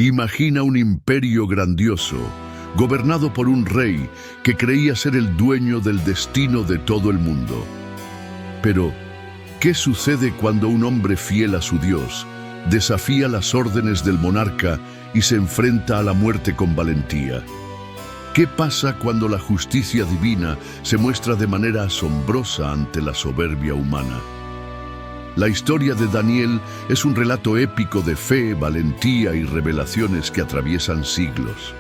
Imagina un imperio grandioso, gobernado por un rey que creía ser el dueño del destino de todo el mundo. Pero, ¿qué sucede cuando un hombre fiel a su Dios desafía las órdenes del monarca y se enfrenta a la muerte con valentía? ¿Qué pasa cuando la justicia divina se muestra de manera asombrosa ante la soberbia humana? La historia de Daniel es un relato épico de fe, valentía y revelaciones que atraviesan siglos.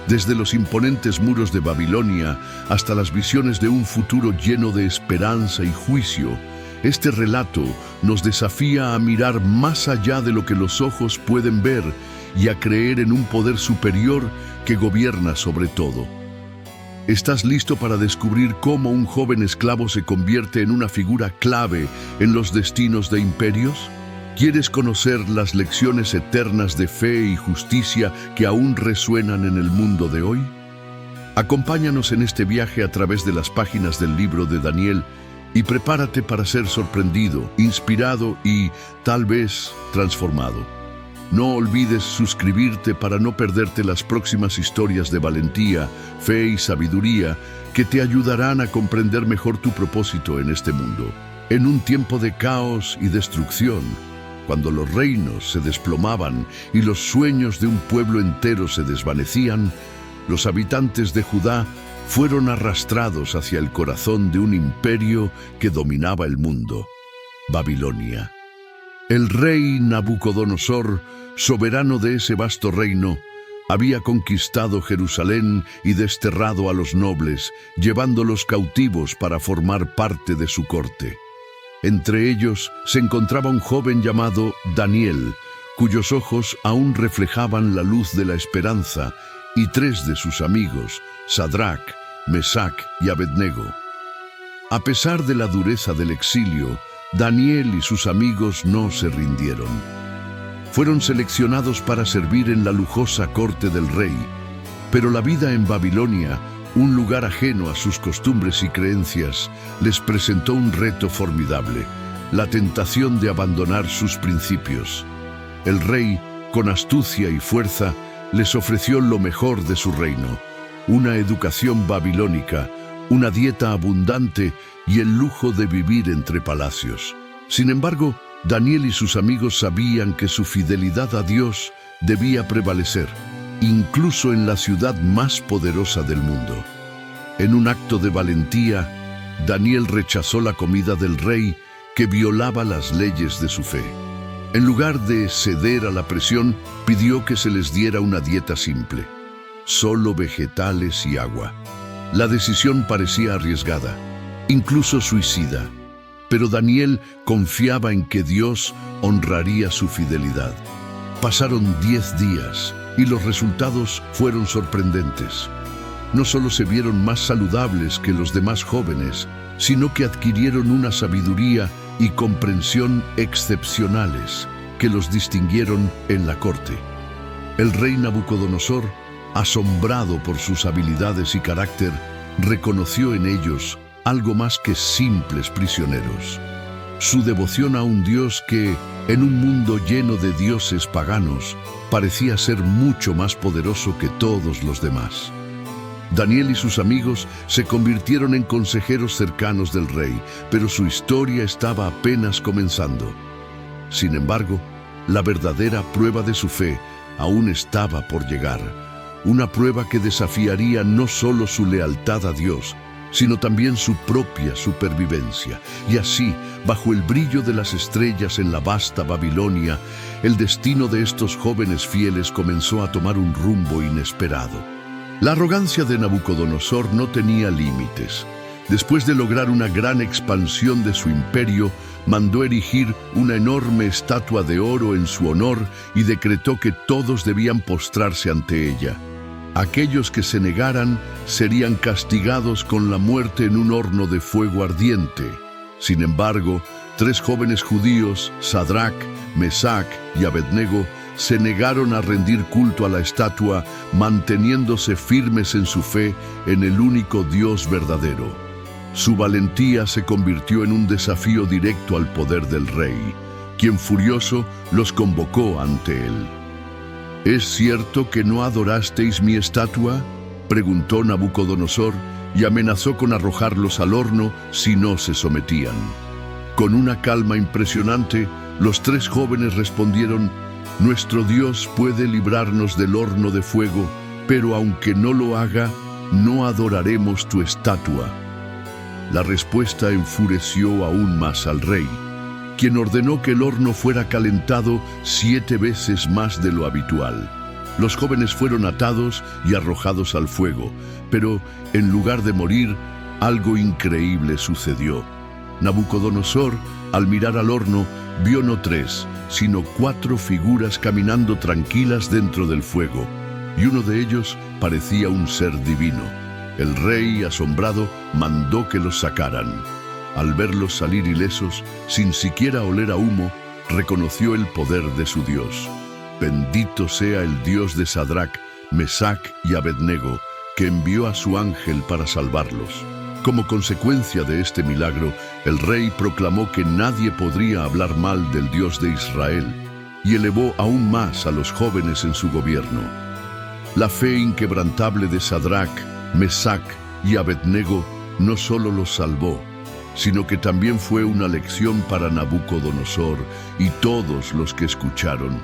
Desde los imponentes muros de Babilonia hasta las visiones de un futuro lleno de esperanza y juicio, este relato nos desafía a mirar más allá de lo que los ojos pueden ver y a creer en un poder superior que gobierna sobre todo. ¿Estás listo para descubrir cómo un joven esclavo se convierte en una figura clave en los destinos de imperios? ¿Quieres conocer las lecciones eternas de fe y justicia que aún resuenan en el mundo de hoy? Acompáñanos en este viaje a través de las páginas del libro de Daniel y prepárate para ser sorprendido, inspirado y, tal vez, transformado. No olvides suscribirte para no perderte las próximas historias de valentía, fe y sabiduría que te ayudarán a comprender mejor tu propósito en este mundo. En un tiempo de caos y destrucción, cuando los reinos se desplomaban y los sueños de un pueblo entero se desvanecían, los habitantes de Judá fueron arrastrados hacia el corazón de un imperio que dominaba el mundo: Babilonia. El rey Nabucodonosor, soberano de ese vasto reino, había conquistado Jerusalén y desterrado a los nobles, llevándolos cautivos para formar parte de su corte. Entre ellos se encontraba un joven llamado Daniel, cuyos ojos aún reflejaban la luz de la esperanza, y tres de sus amigos, Sadrac, Mesac y Abednego. A pesar de la dureza del exilio, Daniel y sus amigos no se rindieron. Fueron seleccionados para servir en la lujosa corte del rey, pero la vida en Babilonia, un lugar ajeno a sus costumbres y creencias, les presentó un reto formidable: la tentación de abandonar sus principios. El rey, con astucia y fuerza, les ofreció lo mejor de su reino: una educación babilónica, una dieta abundante y el lujo de vivir entre palacios. Sin embargo, Daniel y sus amigos sabían que su fidelidad a Dios debía prevalecer, incluso en la ciudad más poderosa del mundo. En un acto de valentía, Daniel rechazó la comida del rey, que violaba las leyes de su fe. En lugar de ceder a la presión, pidió que se les diera una dieta simple: solo vegetales y agua. La decisión parecía arriesgada, incluso suicida, pero Daniel confiaba en que Dios honraría su fidelidad. Pasaron 10 días y los resultados fueron sorprendentes. No solo se vieron más saludables que los demás jóvenes, sino que adquirieron una sabiduría y comprensión excepcionales que los distinguieron en la corte. El rey Nabucodonosor, asombrado por sus habilidades y carácter, reconoció en ellos algo más que simples prisioneros: su devoción a un Dios que, en un mundo lleno de dioses paganos, parecía ser mucho más poderoso que todos los demás. Daniel y sus amigos se convirtieron en consejeros cercanos del rey, pero su historia estaba apenas comenzando. Sin embargo, la verdadera prueba de su fe aún estaba por llegar. Una prueba que desafiaría no solo su lealtad a Dios, sino también su propia supervivencia. Y así, bajo el brillo de las estrellas en la vasta Babilonia, el destino de estos jóvenes fieles comenzó a tomar un rumbo inesperado. La arrogancia de Nabucodonosor no tenía límites. Después de lograr una gran expansión de su imperio, mandó erigir una enorme estatua de oro en su honor y decretó que todos debían postrarse ante ella. Aquellos que se negaran serían castigados con la muerte en un horno de fuego ardiente. Sin embargo, 3 jóvenes judíos, Sadrac, Mesac y Abednego, se negaron a rendir culto a la estatua, manteniéndose firmes en su fe en el único Dios verdadero. Su valentía se convirtió en un desafío directo al poder del rey, quien furioso los convocó ante él. ¿Es cierto que no adorasteis mi estatua?, preguntó Nabucodonosor, y amenazó con arrojarlos al horno si no se sometían. Con una calma impresionante, los tres jóvenes respondieron: «Nuestro Dios puede librarnos del horno de fuego, pero aunque no lo haga, no adoraremos tu estatua». La respuesta enfureció aún más al rey, quien ordenó que el horno fuera calentado 7 veces más de lo habitual. Los jóvenes fueron atados y arrojados al fuego, pero en lugar de morir, algo increíble sucedió. Nabucodonosor, al mirar al horno, vio no 3, sino 4 figuras caminando tranquilas dentro del fuego, y uno de ellos parecía un ser divino. El rey, asombrado, mandó que los sacaran. Al verlos salir ilesos, sin siquiera oler a humo, reconoció el poder de su Dios. Bendito sea el Dios de Sadrac, Mesac y Abednego, que envió a su ángel para salvarlos. Como consecuencia de este milagro, el rey proclamó que nadie podría hablar mal del Dios de Israel, y elevó aún más a los jóvenes en su gobierno. La fe inquebrantable de Sadrac, Mesac y Abednego no solo los salvó, sino que también fue una lección para Nabucodonosor y todos los que escucharon.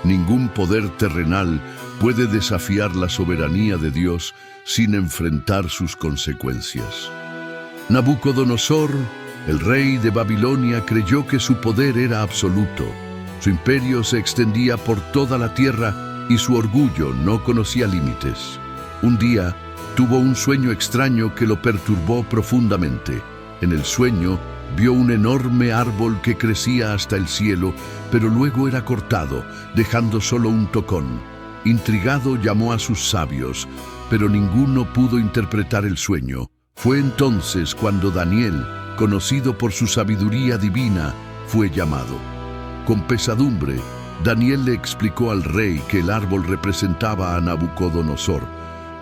Ningún poder terrenal puede desafiar la soberanía de Dios sin enfrentar sus consecuencias. Nabucodonosor, el rey de Babilonia, creyó que su poder era absoluto. Su imperio se extendía por toda la tierra y su orgullo no conocía límites. Un día, tuvo un sueño extraño que lo perturbó profundamente. En el sueño, vio un enorme árbol que crecía hasta el cielo, pero luego era cortado, dejando solo un tocón. Intrigado, llamó a sus sabios, pero ninguno pudo interpretar el sueño. Fue entonces cuando Daniel, conocido por su sabiduría divina, fue llamado. Con pesadumbre, Daniel le explicó al rey que el árbol representaba a Nabucodonosor,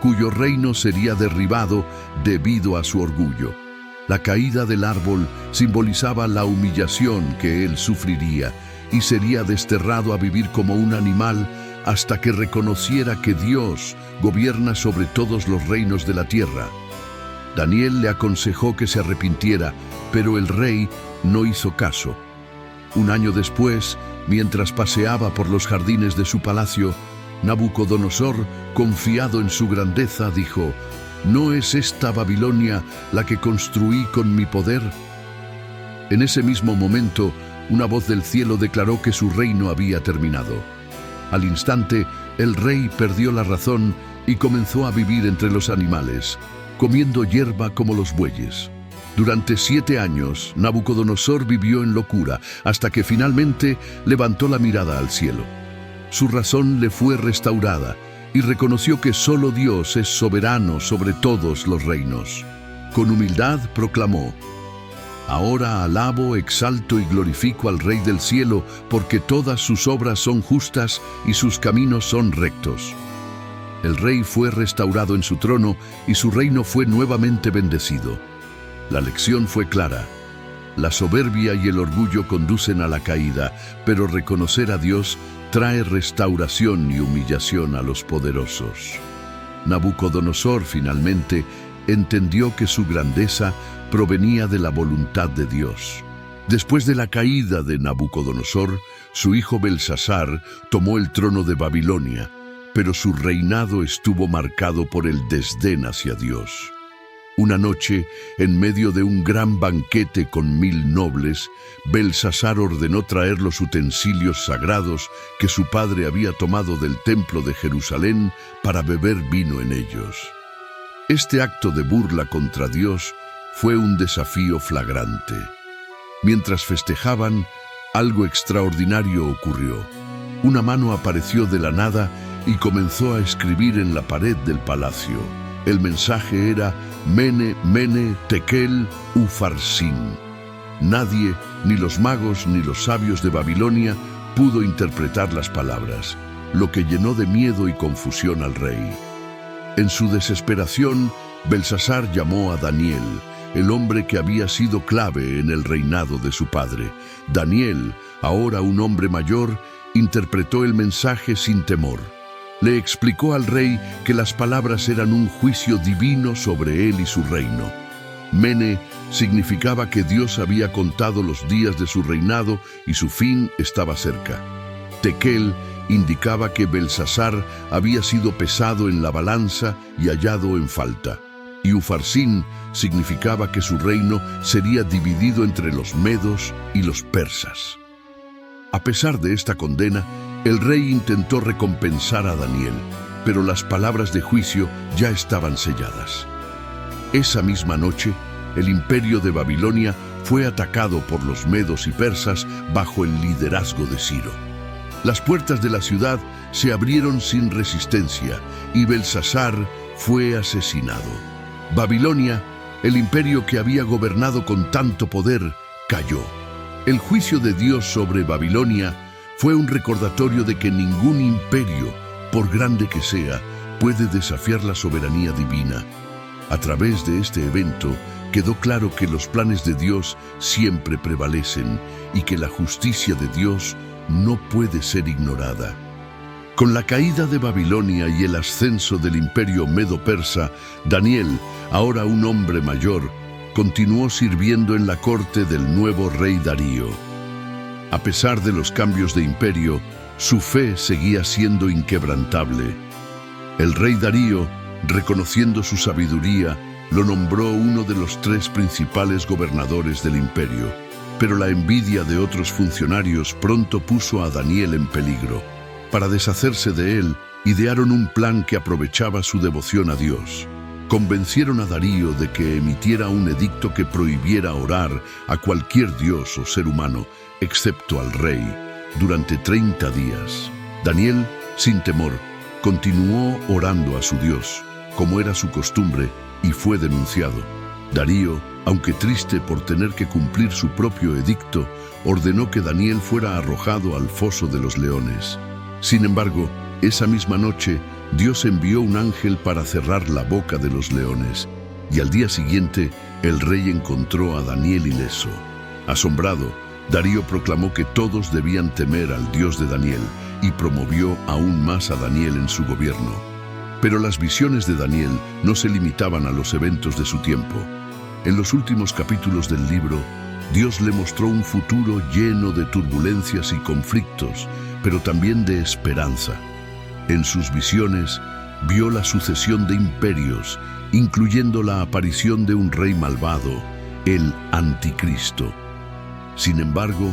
cuyo reino sería derribado debido a su orgullo. La caída del árbol simbolizaba la humillación que él sufriría y sería desterrado a vivir como un animal hasta que reconociera que Dios gobierna sobre todos los reinos de la tierra. Daniel le aconsejó que se arrepintiera, pero el rey no hizo caso. Un año después, mientras paseaba por los jardines de su palacio, Nabucodonosor, confiado en su grandeza, dijo: ¿No es esta Babilonia la que construí con mi poder? En ese mismo momento, una voz del cielo declaró que su reino había terminado. Al instante, el rey perdió la razón y comenzó a vivir entre los animales, comiendo hierba como los bueyes. Durante 7 años, Nabucodonosor vivió en locura, hasta que finalmente levantó la mirada al cielo. Su razón le fue restaurada, y reconoció que solo Dios es soberano sobre todos los reinos. Con humildad proclamó: «Ahora alabo, exalto y glorifico al Rey del cielo, porque todas sus obras son justas y sus caminos son rectos». El rey fue restaurado en su trono y su reino fue nuevamente bendecido. La lección fue clara. La soberbia y el orgullo conducen a la caída, pero reconocer a Dios trae restauración y humillación a los poderosos. Nabucodonosor finalmente entendió que su grandeza provenía de la voluntad de Dios. Después de la caída de Nabucodonosor, su hijo Belsasar tomó el trono de Babilonia, pero su reinado estuvo marcado por el desdén hacia Dios. Una noche, en medio de un gran banquete con 1000 nobles, Belsasar ordenó traer los utensilios sagrados que su padre había tomado del templo de Jerusalén para beber vino en ellos. Este acto de burla contra Dios fue un desafío flagrante. Mientras festejaban, algo extraordinario ocurrió. Una mano apareció de la nada y comenzó a escribir en la pared del palacio. El mensaje era: Mene, Mene, Tekel, Ufarsin. Nadie, ni los magos ni los sabios de Babilonia, pudo interpretar las palabras, lo que llenó de miedo y confusión al rey. En su desesperación, Belsasar llamó a Daniel, el hombre que había sido clave en el reinado de su padre. Daniel, ahora un hombre mayor, interpretó el mensaje sin temor. Le explicó al rey que las palabras eran un juicio divino sobre él y su reino. Mene significaba que Dios había contado los días de su reinado y su fin estaba cerca. Tekel indicaba que Belsasar había sido pesado en la balanza y hallado en falta. Y Ufarsín significaba que su reino sería dividido entre los medos y los persas. A pesar de esta condena, el rey intentó recompensar a Daniel, pero las palabras de juicio ya estaban selladas. Esa misma noche, el imperio de Babilonia fue atacado por los medos y persas bajo el liderazgo de Ciro. Las puertas de la ciudad se abrieron sin resistencia y Belsasar fue asesinado. Babilonia, el imperio que había gobernado con tanto poder, cayó. El juicio de Dios sobre Babilonia fue un recordatorio de que ningún imperio, por grande que sea, puede desafiar la soberanía divina. A través de este evento, quedó claro que los planes de Dios siempre prevalecen y que la justicia de Dios no puede ser ignorada. Con la caída de Babilonia y el ascenso del imperio medo-persa, Daniel, ahora un hombre mayor, continuó sirviendo en la corte del nuevo rey Darío. A pesar de los cambios de imperio, su fe seguía siendo inquebrantable. El rey Darío, reconociendo su sabiduría, lo nombró uno de los 3 principales gobernadores del imperio, pero la envidia de otros funcionarios pronto puso a Daniel en peligro. Para deshacerse de él, idearon un plan que aprovechaba su devoción a Dios. Convencieron a Darío de que emitiera un edicto que prohibiera orar a cualquier dios o ser humano, excepto al rey, durante 30 días. Daniel, sin temor, continuó orando a su Dios, como era su costumbre, y fue denunciado. Darío, aunque triste por tener que cumplir su propio edicto, ordenó que Daniel fuera arrojado al foso de los leones. Sin embargo, esa misma noche, Dios envió un ángel para cerrar la boca de los leones, y al día siguiente, el rey encontró a Daniel ileso. Asombrado, Darío proclamó que todos debían temer al Dios de Daniel y promovió aún más a Daniel en su gobierno. Pero las visiones de Daniel no se limitaban a los eventos de su tiempo. En los últimos capítulos del libro, Dios le mostró un futuro lleno de turbulencias y conflictos, pero también de esperanza. En sus visiones, vio la sucesión de imperios, incluyendo la aparición de un rey malvado, el Anticristo. Sin embargo,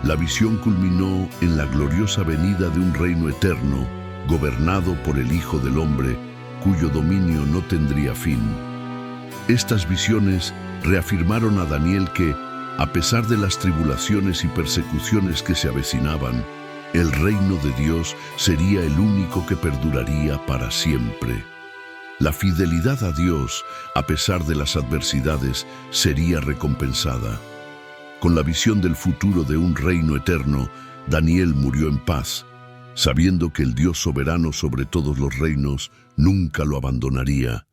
la visión culminó en la gloriosa venida de un reino eterno, gobernado por el Hijo del Hombre, cuyo dominio no tendría fin. Estas visiones reafirmaron a Daniel que, a pesar de las tribulaciones y persecuciones que se avecinaban, el reino de Dios sería el único que perduraría para siempre. La fidelidad a Dios, a pesar de las adversidades, sería recompensada. Con la visión del futuro de un reino eterno, Daniel murió en paz, sabiendo que el Dios soberano sobre todos los reinos nunca lo abandonaría.